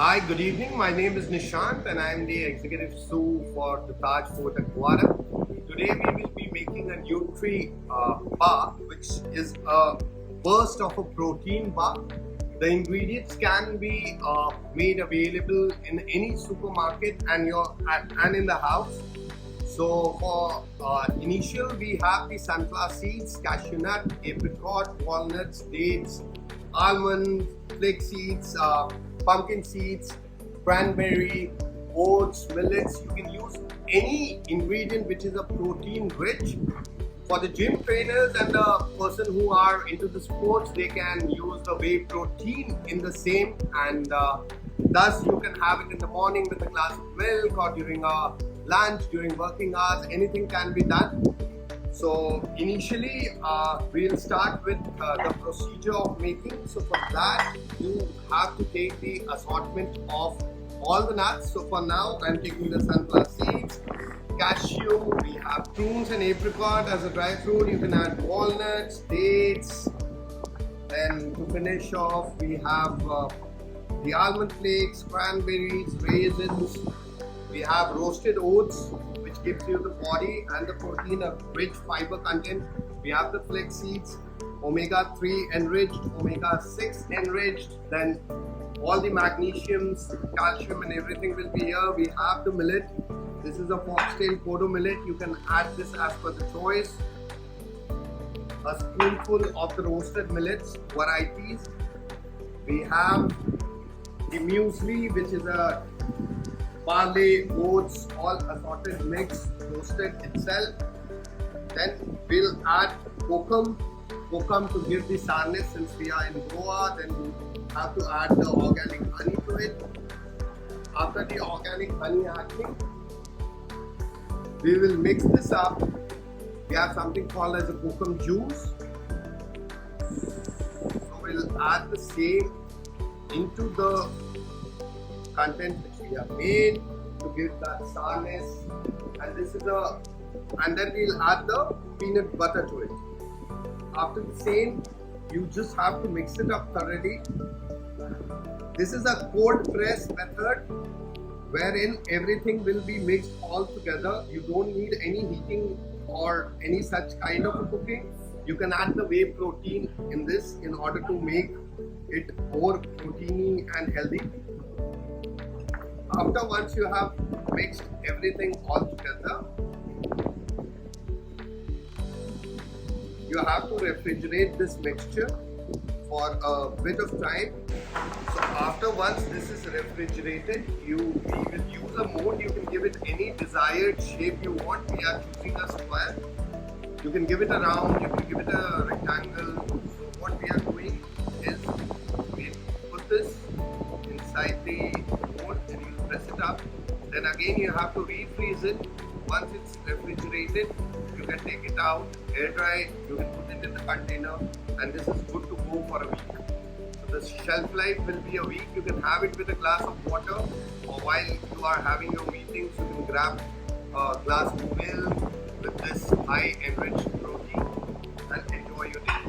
Hi, good evening. My name is Nishant and I am the executive sous for the Taj Fort Aguada. Today we will be making a Nutri bar, which is a burst of a protein bar. The ingredients can be made available in any supermarket and in the house. So for initial, we have the sunflower seeds, cashew nut, apricot, walnuts, dates, almond, flax seeds, pumpkin seeds, cranberry, oats, millets. You can use any ingredient which is a protein rich. For the gym trainers and the person who are into the sports, they can use the whey protein in the same, and thus you can have it in the morning with a glass of milk or during a lunch, during working hours, anything can be done. So initially we'll start with the procedure of making. So for that you have to take the assortment of all the nuts. So for now I'm taking the sunflower seeds, cashew, we have prunes and apricot as a dry fruit. You can add walnuts, dates, then to finish off we have the almond flakes, cranberries, raisins. We have roasted oats, which gives you the body and the protein, a rich fiber content. We have the flax seeds, omega-3 enriched, omega-6 enriched, then all the magnesiums, calcium and everything will be here. We have the millet. This is a foxtail kodo millet. You can add this as per the choice. A spoonful of the roasted millets varieties. We have the muesli, which is a barley, oats, all assorted mix, roasted itself. Then we'll add kokum to give the sourness since we are in Goa. Then we have to add the organic honey to it. After the organic honey adding, we will mix this up. We have something called as a kokum juice. So we'll add the same into the content which we have made to give that sourness, and then we'll add the peanut butter to it. After the same, you just have to mix it up thoroughly. This is a cold press method wherein everything will be mixed all together. You don't need any heating or any such kind of a cooking. You can add the whey protein in this in order to make it more proteiny and healthy. After once you have mixed everything all together, you have to refrigerate this mixture for a bit of time. So after once this is refrigerated, we will use a mold. You can give it any desired shape you want. We are choosing a square. You can give it a round, you can give it a rectangle. So what we are doing is we put this inside the mold and you press it up. Then again you have to refreeze it. Once it's refrigerated, you can take it out, air dry it, you can put it in the container, and this is good to go for a week. So the shelf life will be a week. You can have it with a glass of water, or while you are having your meetings, you can grab a glass of milk with this high enriched protein and enjoy your day.